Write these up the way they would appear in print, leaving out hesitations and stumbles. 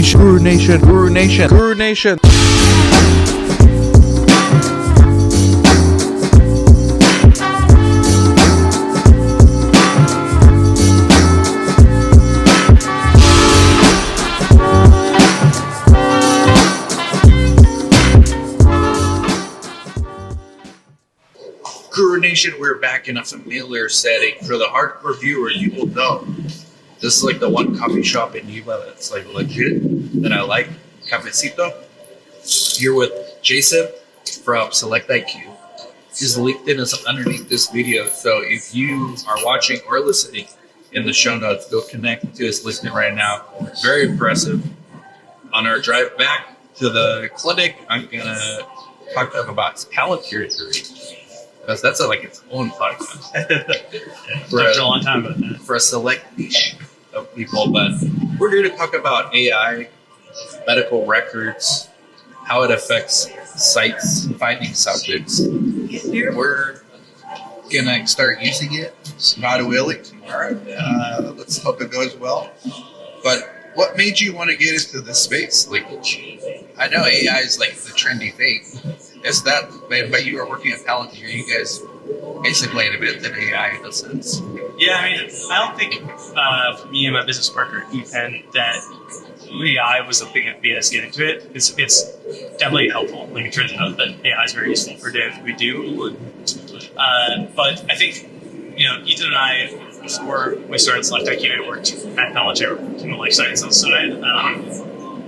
Nation, Guru Nation, Guru Nation, Guru Nation. Guru Nation, we're back in a familiar setting. For the hardcore viewer, you will know this is like the one coffee shop in Yuba that's like legit that I like, Cafecito. Here with Jason from SelectIQ. His LinkedIn is underneath this video, so if you are watching or listening in the show notes, go connect to his LinkedIn right now. Very impressive. On our drive back to the clinic, I'm gonna talk to him about his Palantir theory. Because that's like its own podcast. For a long time about that. For a select niche of people. But we're here to talk about AI, medical records, how it affects sites, finding subjects. We're gonna start using it, God willing, tomorrow. Let's hope it goes well. But what made you want to get into this space? Like, I know AI is like the trendy thing. Is that, but you were working at Palantir, you guys basically invented AI in a sense. Yeah, I mean, I don't think me and my business partner, Ethan, that AI was the thing that made us get into it. It's definitely helpful. Like, it turns out that AI is very useful for what we do. But I think, Ethan and I, before we started SelectIQ, worked at Palantir in the life sciences side.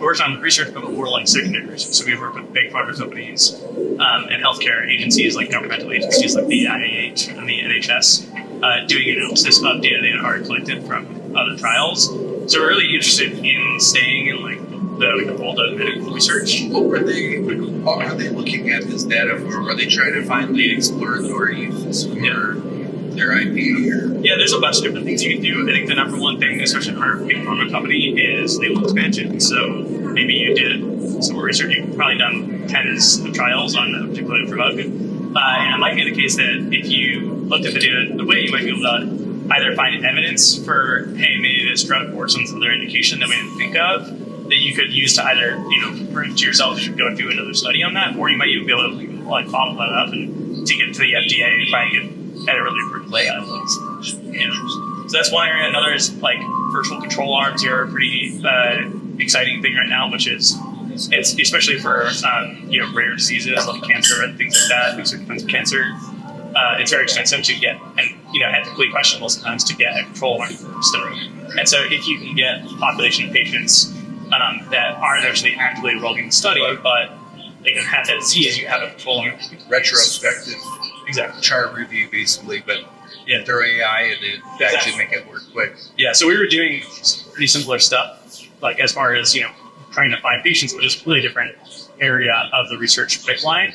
We worked on research, but more like secondary research. So we worked with big pharma companies and healthcare agencies, like governmental agencies like the NIH and the NHS, doing analysis of data they had already collected from other trials. So we're really interested in staying in the world of medical research. What are they looking at this data for? Are they trying to find the exploratory uses for their IP? Yeah, there's a bunch of different things you can do. I think the number one thing, especially for a big pharma company, is label expansion. So maybe you did some research, you've probably done tens of trials on a particular drug. And it might be the case that if you looked at the data the way, you might be able to either find evidence for, hey, maybe this drug or some other indication that we didn't think of, that you could use to either, prove to yourself you should go and do another study on that, or you might even be able to follow that up and take it to the FDA and try and get federally approved labs. So that's one area. Another is virtual control arms are a pretty exciting thing right now, which is it's especially for rare diseases like cancer and things like that, these kinds of cancer. It's very expensive to get, and ethically questionable sometimes to get a control arm for a study. And so if you can get a population of patients that aren't actually actively enrolled in the study, but they can have that disease, you have a control arm. Retrospective. Exactly. Chart review, basically, but through AI and it actually make it work quick. Yeah, so we were doing pretty simpler stuff, like as far as trying to find patients, which is a completely different area of the research pipeline.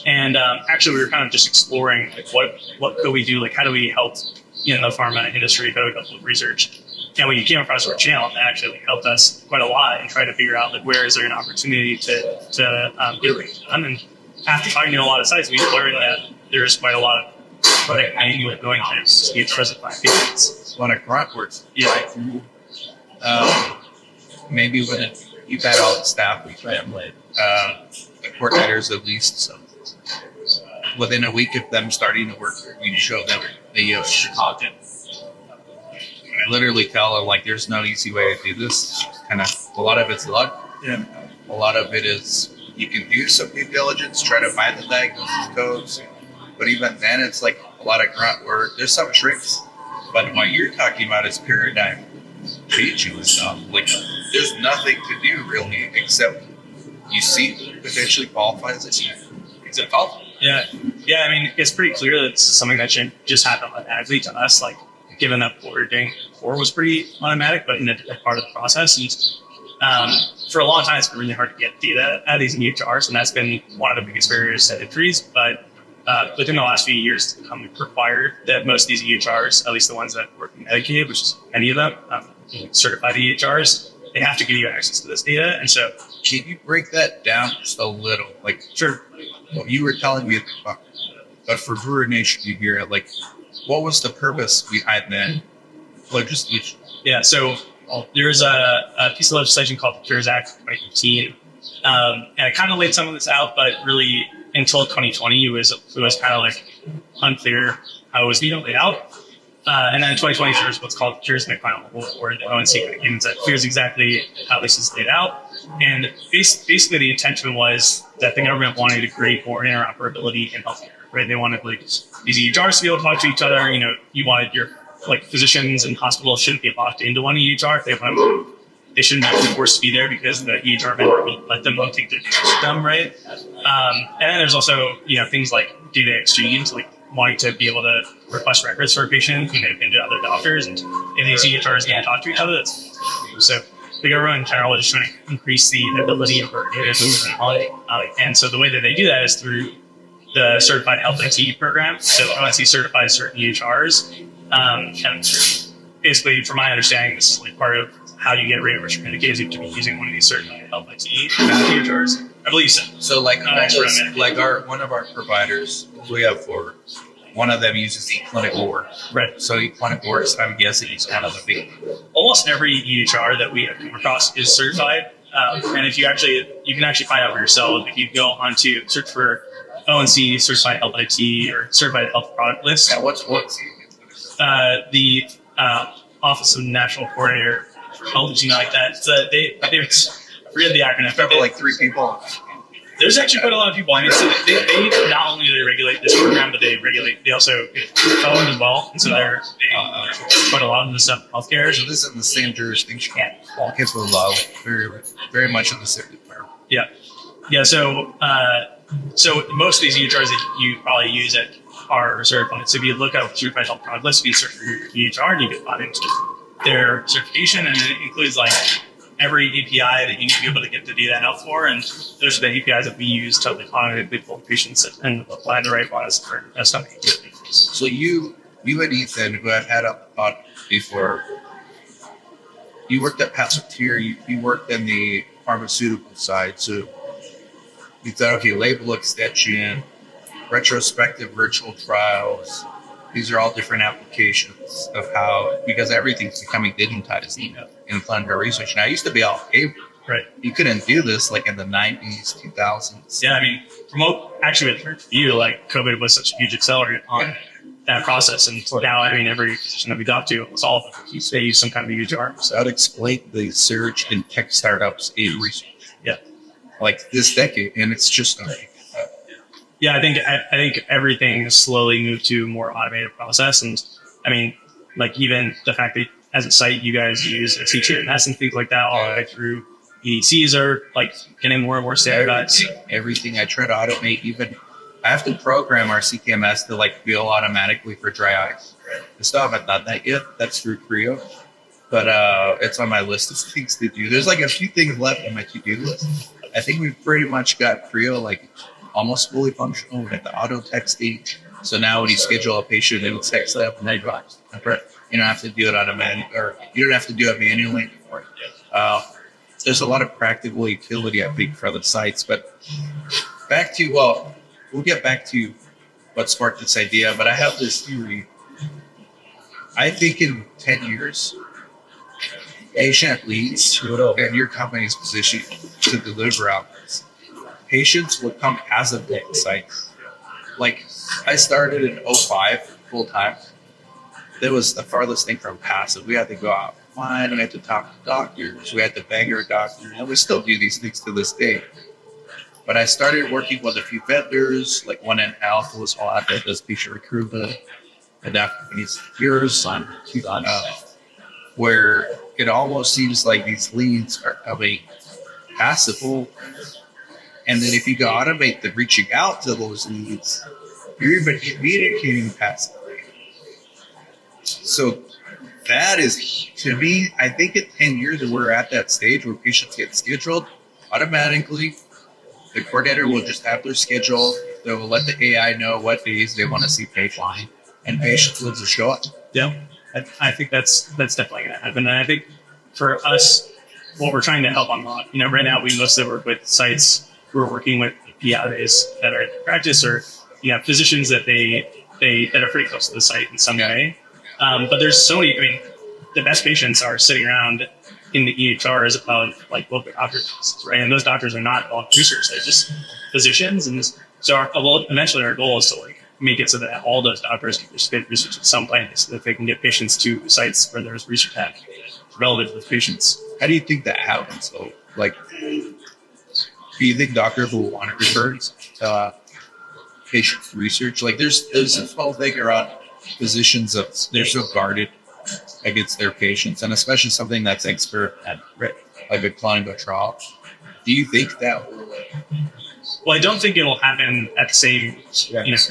And actually, we were kind of just exploring what could we do, how do we help the pharma industry, how do we help with research. And we came across our channel that actually helped us quite a lot in trying to figure out where is there an opportunity to get it done. And after talking to a lot of sites, we learned that there's quite a lot of manual going through to specify patients. A lot of grunt works. Yeah. Maybe when you've had all the staff, we try and let the coordinators at least. So within a week of them starting to work, we show them the content. I literally tell them there's no easy way to do this. Kind of a lot of it's luck. Yeah. A lot of it is you can do some due diligence, try to find the diagnosis codes. But even then, it's a lot of grunt work. There's some tricks, but what you're talking about is paradigm changing and stuff. There's nothing to do really except you see potentially qualifies as you. Except Yeah. I mean, it's pretty clear that this is something that should just happen automatically to us. Given that what we were doing before was pretty automatic, but in a part of the process. And for a long time, it's been really hard to get data out of these EHRs, and that's been one of the biggest barriers to entries. But within the last few years, it's become required that most of these EHRs, at least the ones that work in Medicaid, which is many of them, certified EHRs, they have to give you access to this data. And so, can you break that down just a little? Sure. What you were telling me, but for Guru Nation, you hear it. What was the purpose behind that? Yeah. So Well, there's a piece of legislation called the Cures Act of 2015, and it kind of laid some of this out, but really until 2020, it was kind of like unclear how it was being laid out. And then in 2020, there's what's called Cures Final, or the ONC guidance that clears exactly how this is laid out. And basically, the intention was that the government wanted to create more interoperability in healthcare, right? They wanted like these EHRs to be able to talk to each other. You know, you wanted your like physicians and hospitals shouldn't be locked into one EHR. They shouldn't have to be forced to be there because the EHR vendor will let them take their data with them, right? And then there's also things like data exchange, like wanting to be able to request records for a patient when they've been to other doctors, and if these EHRs can't talk to each other, that's so the government in general is trying to increase the ability for data to move on. And so the way that they do that is through the Certified Health IT program. So ONC certifies certain EHRs. And basically, from my understanding, this is like part of how you get reimbursement in the case you have to be using one of these certified health IT EHRs. I believe so. So like one of our providers, we have four. One of them uses eClinical Work. Right. So eClinical Works, I'm guessing, is one of the big. Almost every EHR that we have come across is certified. And if you can actually find out for yourself if you go onto search for ONC Certified Health IT or Certified Health Product List. Yeah, what's the Office of National Coordinator for Health, something like that. So I forget the acronym. For like 3 people. There's actually quite a lot of people. I mean, so they not only do they regulate this program, but they also get phone as well. And so they're quite a lot of the stuff in healthcare. So this is in the same jurisdiction. All kids with law, very, very much in the same environment. Yeah. Yeah. So most of these EHRs that you probably use are certified. So if you look up certified health product list, you search for your EHR, and you can find into their certification, and it includes like every API that you need to be able to get the data out for, and those are the APIs that we use to automatically pull patients and apply the right ones for something. So you and Ethan, who I've had on before, you worked at Palantir, you worked in the pharmaceutical side, so you thought, okay, label extension, retrospective virtual trials, these are all different applications of how, because everything's becoming digitized in clinical research. And I used to be all paper. Right. You couldn't do this like in the 90s, 2000s. Yeah, I mean, actually, with for you, like COVID was such a huge accelerant on that process. And now, I mean, every physician that we talk to, it's all they use some kind of EHR. So I'd explain the surge in tech startups in research. Yeah. Like this decade, and it's just yeah, I think everything has slowly moved to a more automated process. And I mean, like even the fact that as a site, you guys use a CTMS and things like that all the way through EDCs are like getting more and more standardized. Everything I try to automate, even I have to program our CTMS to like bill automatically for dry eyes. I still haven't done that yet. That's through Creo. But it's on my list of things to do. There's like a few things left on my to-do list. I think we've pretty much got Creo like almost fully functional with the auto texting. So now when you schedule a patient, it'll text them and they drive. You don't have to do it on you don't have to do it manually anymore. There's a lot of practical utility, I think, for the sites. But we'll get back to what sparked this idea. But I have this theory. I think in 10 years, patient leads and your company's position to deliver on this. Patients will come as a tech site. Like I started in 2005 full time. That was the farthest thing from passive. We had to go out and find, we had to talk to doctors, we had to beg our doctors, and we still do these things to this day. But I started working with a few vendors, like one in Alpha was all out there does patient recruitment, and that company's years on where it almost seems like these leads are coming passive. And then if you go automate the reaching out to those leads, you're even communicating passively. So that is, to me, I think in 10 years we're at that stage where patients get scheduled automatically. The coordinator will just have their schedule. They will let the AI know what days they want to see patient, and patients will just show up. Yeah, I think that's definitely going to happen. And I think for us, what we're trying to help unlock, right now we mostly work with sites who are working with PIs that are in practice, or physicians that that are pretty close to the site in some way. But there's so many. I mean, the best patients are sitting around in the EHRs of like local doctors, right? And those doctors are not all research; they're just physicians. And so, eventually, our goal is to like make it so that all those doctors can participate in research in some way, so that they can get patients to sites where there's research happening relevant to those patients. How do you think that happens? So, like, do you think doctors will want to refer patient research? Like, there's a whole thing around physicians of they're so guarded against their patients, and especially something that's expert at like a clinical trial. Do you think that will? Well, I don't think it'll happen at the same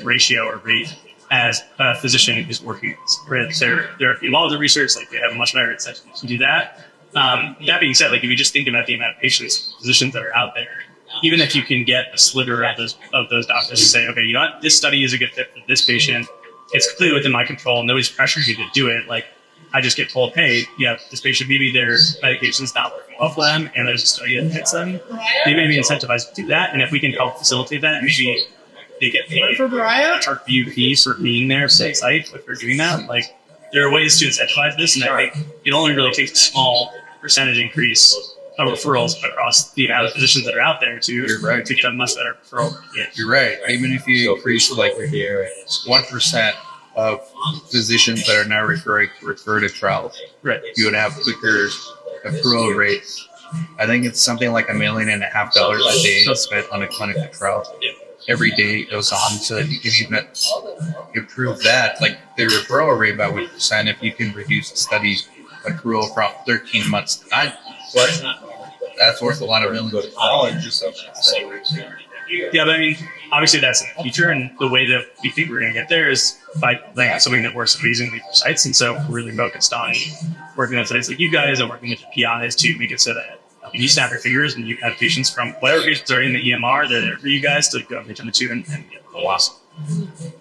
ratio or rate as a physician who's working with their involved in research. Like they have a much better incentive to do that. That being said, like if you just think about the amount of patients, physicians that are out there, even if you can get a sliver of those doctors to say, okay, you know what, this study is a good fit for this patient. It's completely within my control. Nobody's pressuring you to do it. Like I just get told, hey, this patient, maybe their medication's not working well for them, and there's a study that hits them. They may be incentivized to do that, and if we can help facilitate that, maybe they get paid for a few fees for being there for the site if they're doing that. Like there are ways to incentivize this, and I think it only really takes a small percentage increase of referrals across the amount of physicians that are out there to get a much better referral. Yeah. You're right. Even if you increase like 1% of physicians that are now refer to trials, you would have quicker approval rates. I think it's something like $1.5 million a day spent on a clinical trial. Every day it goes on, so if you can even improve that, like the referral rate by 1%, if you can reduce the study accrual from 13 months to 9 months, that's worth a lot of millions of dollars. Yeah, but I mean, obviously that's in the future, and the way that we think we're going to get there is by laying something that works amazingly for sites. And so we're really focused on working with sites like you guys and working with the PIs to make it so that when you snap your fingers and you have patients from whatever patients are in the EMR, they're there for you guys to go reach them to and get awesome.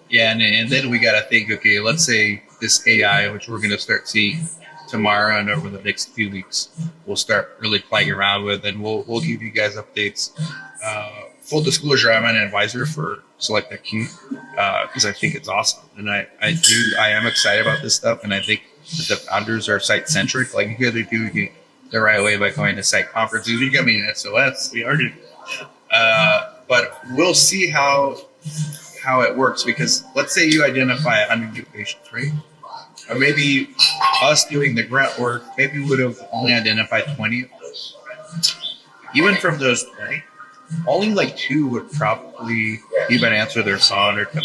Yeah, and then we got to think, okay, let's say this AI, which we're going to start seeing tomorrow and over the next few weeks, we'll start really playing around with, and we'll give you guys updates. Full disclosure, I'm an advisor for SelectIQ because I think it's awesome, and I am excited about this stuff, and I think that the founders are site-centric. Like you guys are doing it the right way by going to site conferences. You got me an SOS. We are doing, but we'll see how it works, because let's say you identify 100 new patients, right? Or maybe us doing the grunt work, maybe we would have only identified 20 of those. Even from those 20, only like 2 would probably even answer their phone or come.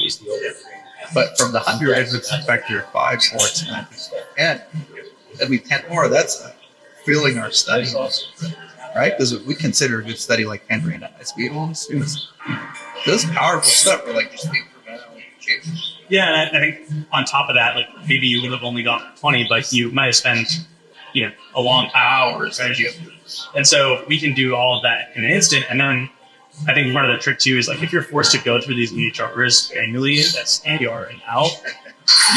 But from the 100, I would expect your 5 more, 10, and that'd be 10 more. That's filling our study, right? Because we consider a good study like 10 randomized people students. Those powerful stuff are like just incremental change. Yeah, and I think on top of that, like maybe you would have only gotten 20, but you might have spent, a long hours as you. And so we can do all of that in an instant. And then I think part of the trick too is like if you're forced to go through these EHRs annually, that's AR and out,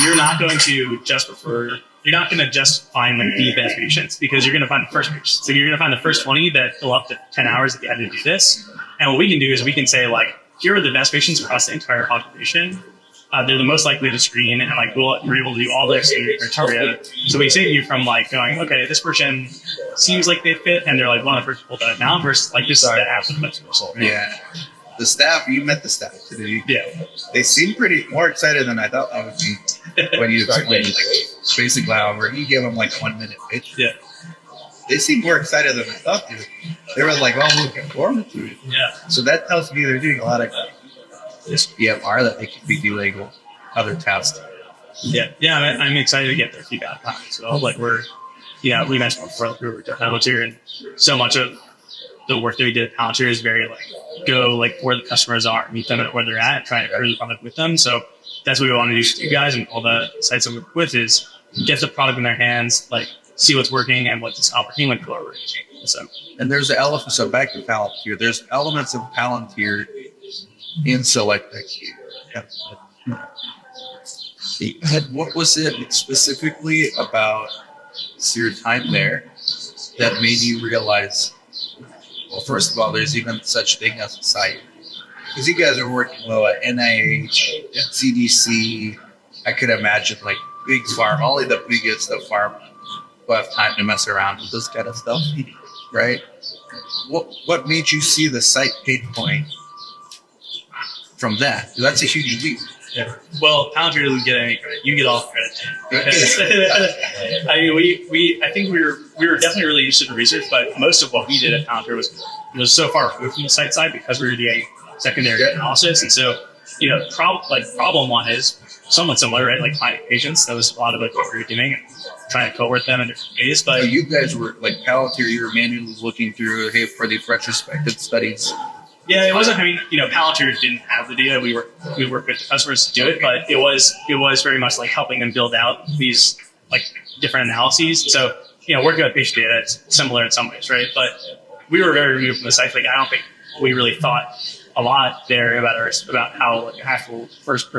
you're not going to just you're not going to just find like the best patients, because you're going to find the first patients. So you're going to find the first 20 that fill up to 10 hours that you had to do this. And what we can do is we can say like, here are the best patients across the entire population. They're the most likely to screen, and like we're able to do all this in criteria. So we save you from like going, okay, this person seems like they fit, and they're like one of the first people that I found, versus like this is the half of the best result. Yeah, the staff. You met the staff today. Yeah, they seem pretty more excited than I thought they would be when you explained like basically however you gave them like 1 minute pitch. Yeah, they seem more excited than I thought they would. They were like, "Oh, looking forward to it." Yeah. So that tells me they're doing a lot of this EMR that they could be doing other tasks. Yeah, I'm excited to get their feedback on it. So like we mentioned before, like we were at Palantir, and so much of the work that we did at Palantir is very like go like where the customers are, meet them at where they're at, try to improve the product with them. So that's what we want to do to you guys and all the sites that we work with is get the product in their hands, like see what's working and what's not working, like go over it. And there's the elements. So back to Palantir, there's elements of Palantir in SelectIQ. What was it specifically about your time there that made you realize, well, first of all, there's even such thing as a site? Because you guys are working at NIH, CDC, I could imagine like big pharma, only the biggest of pharma who have time to mess around with this kind of stuff, right? What made you see the site pain point from that? That's a huge leap. Yeah. Well, Palantir doesn't get any credit. You get all the credit. I mean, I think we were definitely really interested in research, but most of what we did at Palantir was so far removed from the site side because we were doing secondary analysis, and so problem one is somewhat similar, right? Like finding patients. That was a lot of like what we were doing, and trying to cohort them in different ways. But so you guys were like Palantir, you were manually looking through for these retrospective studies. Yeah, it wasn't. I mean, Palantir didn't have the data. We worked with the customers to do it, but it was very much like helping them build out these like different analyses. So working with patient data, it's similar in some ways, right? But we were very removed from the site. Like I don't think we really thought a lot there about how like actual first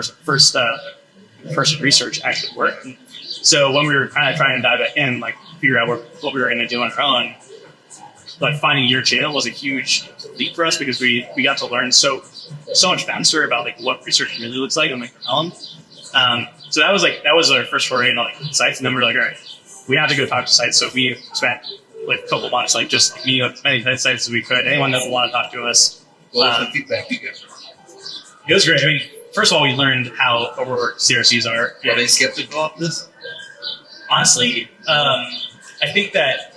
research actually worked. And so when we were kind of trying to dive back in, like figure out what we were going to do on our own, like finding your channel was a huge leap for us because we got to learn so much faster about like what research really looks like on like Elm. So that was our first foray into like sites, and then we were like, all right, we have to go talk to sites. So we spent like a couple months like just meeting with as many sites as we could. Anyone that would want to talk to us. What was the feedback you got? It was great. I mean, first of all, we learned how overworked CRCs are. Were they skeptical of this? Honestly, I think that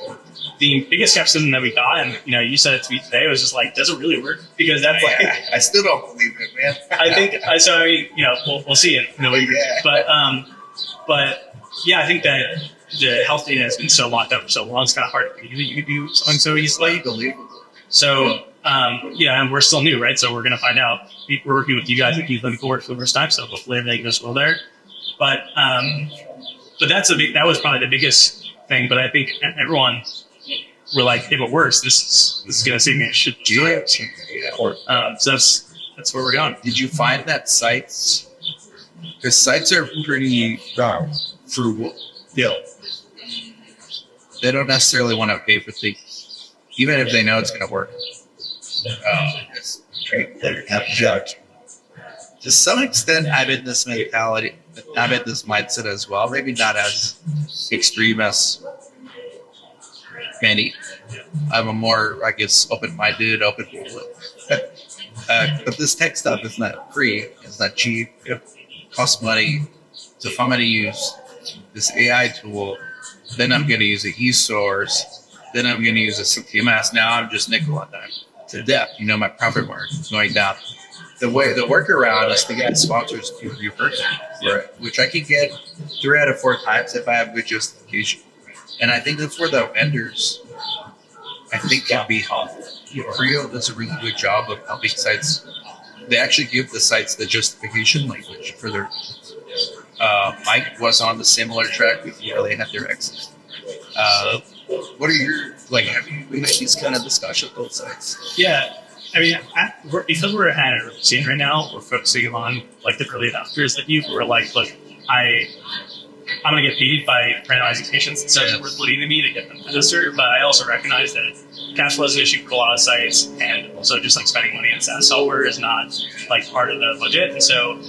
the biggest skepticism that we got, and you said it to me today, was just like, does it really work? Because that's like, I still don't believe it, man. I think so. I mean, we'll see it. But yeah, I think that the health data has been so locked up for so long. It's kind of hard to believe that you could do something so easily. So and we're still new, right? So we're gonna find out. We're working with you guys at clinical work for the first time, so hopefully everything goes well there. But that was probably the biggest thing. But I think everyone were like, if it works, this is gonna save me a shit. So that's where we're going. Did you find that sites, because sites are pretty frugal, they don't necessarily want to pay for things, even if they know it's gonna work. It's great. To some extent, I'm in this mentality. I'm in this mindset as well. Maybe not as extreme as many. I'm a more, I guess, open-minded, but this tech stuff is not free. It's not cheap. It costs money. So if I'm going to use this AI tool, then I'm going to use a e-source. Then I'm going to use a CTMS. Now I'm just nickel and dime to death. My profit margin is going down. The workaround is to get sponsors to reimburse me for it, which I can get 3 out of 4 times if I have good justification. And I think that's where the vendors, I think, can be helpful. Creo does a really good job of helping sites. They actually give the sites the justification language for their. Mike was on the similar track with you. They had their exits. What are your have you been at these kind of discussions with both sides? Yeah, I mean, because we're at a scene right now, we're focusing on like the early adopters like you. We're like, look, I'm going to get paid by randomizing patients, so it's worth leading to me to get them to register. But I also recognize that cash flow is an issue for a lot of sites, and also just like spending money on SaaS software is not like part of the budget. And so,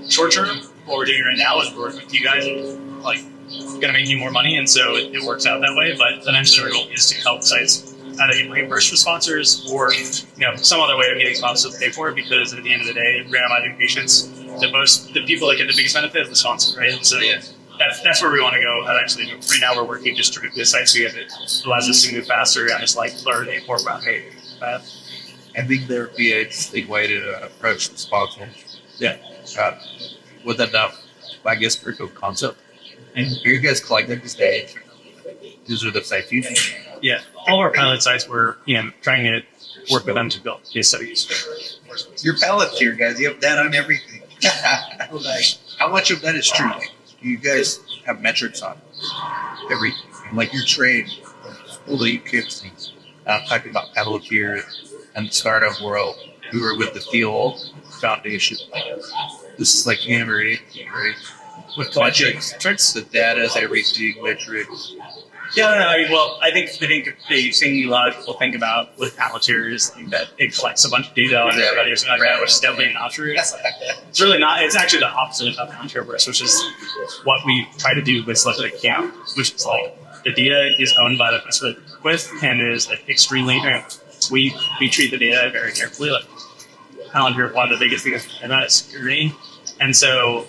short term, what we're doing right now is we're working with you guys and like going to make you more money, and so it works out that way. But the next goal is to help sites either get reimbursed for sponsors or some other way of getting sponsors to pay for it, because at the end of the day, randomizing patients, the people that get the biggest benefit is the sponsor, right? And so that's where we want to go. Actually, right now we're working just to the sites we have. It allows us to move faster and just like learn more about I think there would be a distinct way to approach the sponsor. Yeah. With enough, I guess, proof of concept. And you guys collecting this data. These are the sites you think. Yeah, all of our pilot sites were, trying to work with them to build case studies. You're Palantir, guys. You have data on everything. How much of that is true? You guys have metrics on everything. Like you're trained. Although you can't see. I'm talking about Palantir and the startup world. We were with the field foundation. This is like hammered, right? With metrics. The data is everything, metrics. Yeah, I think the thing a lot of people think about with Palantir is that it collects a bunch of data on everybody or something like that, which is definitely not true. It's really not. It's actually the opposite of how Palantir works, which is what we try to do with SelectIQ, which is like the data is owned by the person with and is extremely, we treat the data very carefully. Like Palantir, one of the biggest things in that is security. And so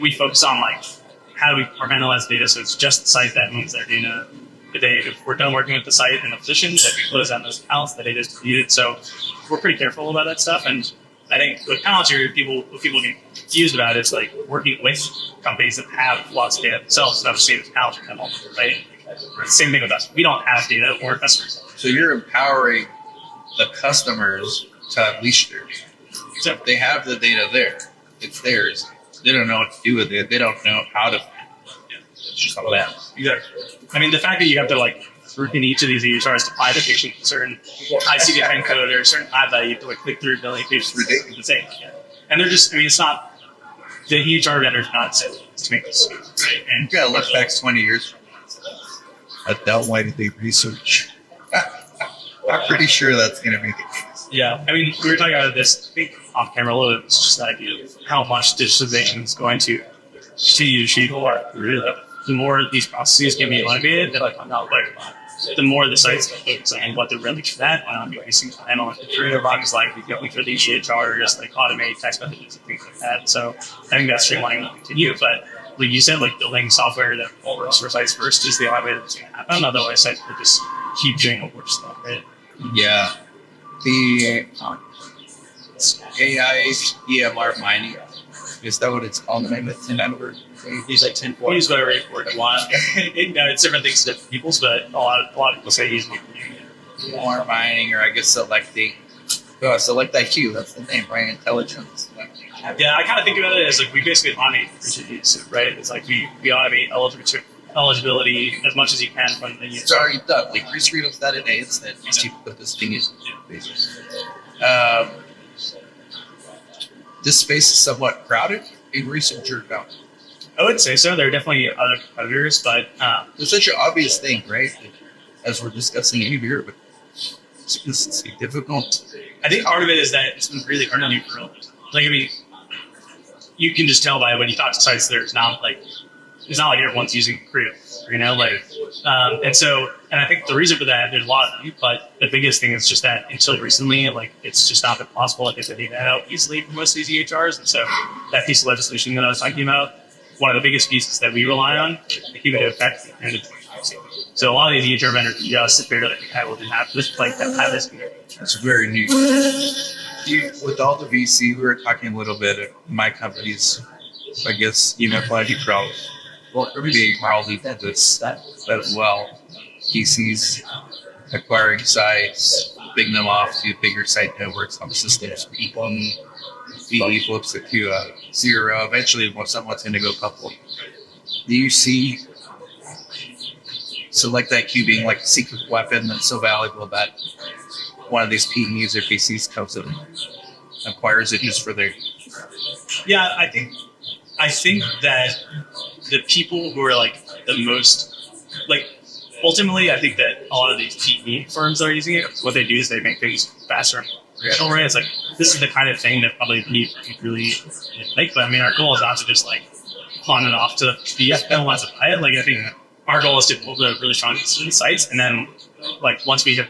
we focus on like, how do we compartmentalize data so it's just the site that owns their data. If we're done working with the site and the physician, that we close down those accounts, the data is deleted. So we're pretty careful about that stuff. And I think with Palantir, what people get confused about is like working with companies that have lots of data themselves. So obviously it's Palantir channel, right? Same thing with us. We don't have data or customers. So you're empowering the customers to unleash their data. Except they have the data there. It's theirs. They don't know what to do with it. They don't know how to. It's just all that. Exactly. I mean, the fact that you have to like in each of these EHRs to apply the patient certain ICD-10 code or a certain ad that you have to like click through billing pages is ridiculous. Insane. Yeah. And they're just, I mean, it's not, the EHR vendor's not set to make this. Right? And you gotta look back 20 years from now. Adele, why did they research? I'm pretty sure that's going to be the case. Yeah. I mean, we were talking about this, I think, off camera a little bit. It's just the idea of how much digitalization is going to continue to shape our career. The more these processes can be automated, the more the sites focus on what they're really for that. Why not be wasting time on career boxes like going for the EHR, just like automate text messages and things like that. So I think that streamlining will continue. But like you said, like building software that works for sites first is the only way that's going to happen. Otherwise, sites will just keep doing what works for them, right? Yeah. The AI EMR mining, is that what it's called? It's Use like 10 points. Use whatever report you want. It's different things to different people's, but a lot of people say use EMR mining, or I guess SelectIQ. SelectIQ, that's the name, right? Intelligence. Yeah, I kind of think about it as like we basically automate use, right? It's like we automate eligibility as much as you can from the It's already done. Like pre-screen of that in A instead. You put this thing in. This space is somewhat crowded in recent jerk-out. I would say so. There are definitely other competitors, but it's such an obvious thing, right? As we're discussing here, but it's difficult. I think part of it is that it's been really hard on you for like, I mean, you can just tell by when you talk to sites, it's not like everyone's using Creo, you know, like, and I think the reason for that, there's a lot, but the biggest thing is just that until recently, like, it's just not been possible to get the data out easily for most of these EHRs. And so that piece of legislation that I was talking about, one of the biggest pieces that we rely on, the cumulative effect and the privacy. So a lot of these EHR vendors just figure that we'll have this, like, that have this. That's very neat. With all the VC, we were talking a little bit of my company's, I guess, Palantir problems. Well, everybody probably did this as well. PCs acquiring sites, bigging them off to bigger site networks on the systems. VE flips it to 0. Eventually, someone's going to go couple. Do you see SelectIQ being like a secret weapon that's so valuable that one of these PEs or PCs comes in and acquires it just for their... Yeah, I think that the people who are like the most, like, ultimately, I think that a lot of these PE firms that are using it, what they do is they make things faster and more right? It's like, this is the kind of thing that probably people really like. But I mean, our goal is not to just like pawn it off to the no wants to buy it. Like, I think our goal is to build a really strong sites, and then like once we have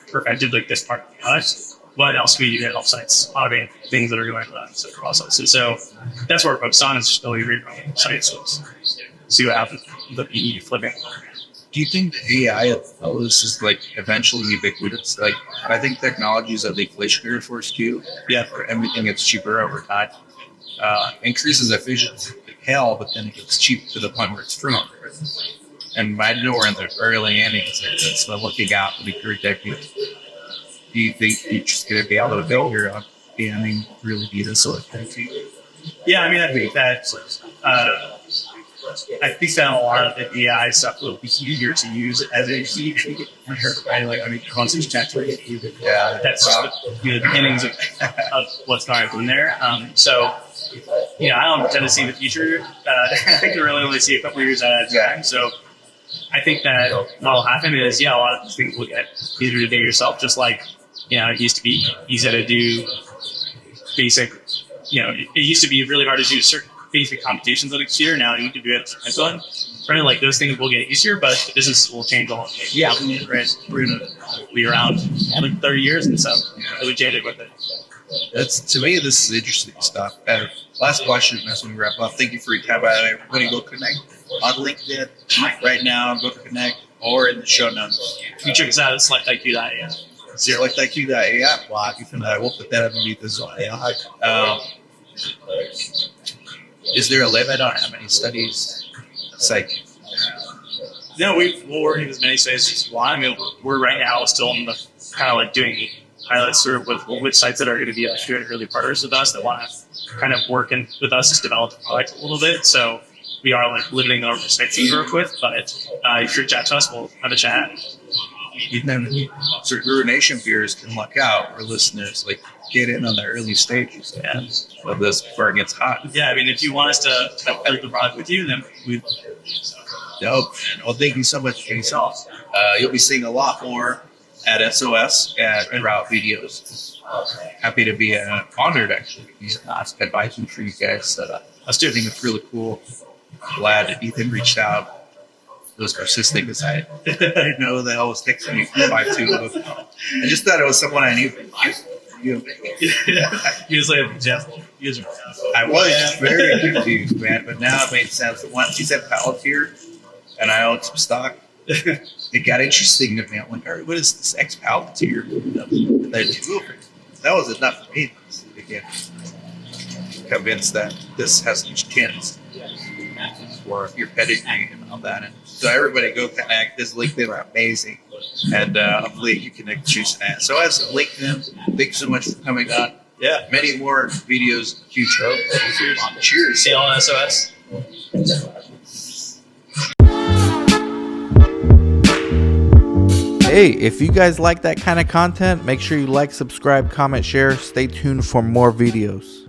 perfected like this part of the product, what else can we do to help sites automate things that are going on in the process? And so that's what we're focused on, is just building read sites. See what happens with the PE flipping. Do you think the AI of this is like eventually ubiquitous? Like, I think technologies are the inflationary force too. Yeah. For everything gets cheaper over time. Increases efficiency like hell, but then it gets cheap to the point where it's free. And I know we're in the early innings. It's looking out to be great decades. Do you think you're just going to be able to build your own and really be this sort of thing? Yeah, I mean, I think that a lot of the AI stuff will be easier to use as a key, right? Like, I mean, constant chat. Yeah, that's just the beginnings of what's going on there. So, I don't tend to see the future. I think we really only see a couple of years at a time. So, I think that what will happen is, a lot of these things will get easier to do yourself, just like, it used to be easy to do basic, it used to be really hard to do certain basic computations on a computer. Now you can do it on Granted, like those things will get easier, but the business will change a lot. Yeah, we're gonna be around in like 30 years, and so I'll be jaded with it. That's, to me, this is interesting stuff. And last question as we wrap up. Thank you for your time. Everybody go connect on LinkedIn right now. Go to connect or in the show notes. You check us out at SelectIQ.ai. SelectIQ.ai blog. You can, we'll put that underneath this on AI. Is there a limit on how many studies? It's like, No, we'll work in as many studies as you want. I mean, we're right now still in the kind of like doing pilots sort of with sites that are going to be like doing early partners with us that want to kind of work in with us to develop the product a little bit. So we are like limiting our sites we work with, but if you're chat to us, we'll have a chat. So Guru Nation viewers can luck out, or listeners, like get in on the early stages of this before it gets hot. Yeah, I mean, if you want us to pilot the product with you, then we. Dope. Well, thank you so much, Jason. You'll be seeing a lot more at SOS and throughout videos. Happy to be honored, actually, to be advising for you guys. I think it's really cool. Glad that Ethan reached out. It was persistent because I didn't know that I was texting me from 5-2. I just thought it was someone I knew. You was like an example. I was very confused, man, but now it made sense. Once he said Palantir and I owned some stock, it got interesting to me. I'm like, all right, what is this ex-Palantir? And there's two of them. That was enough for me to get convinced that this has huge chance for your pedigree and all that. And so everybody go connect. This LinkedIn are amazing. And hopefully you can choose that. So as LinkedIn, thanks so much for coming on. Yeah. Many more videos in the future. Cheers. See you all on SOS. Hey, if you guys like that kind of content, make sure you like, subscribe, comment, share. Stay tuned for more videos.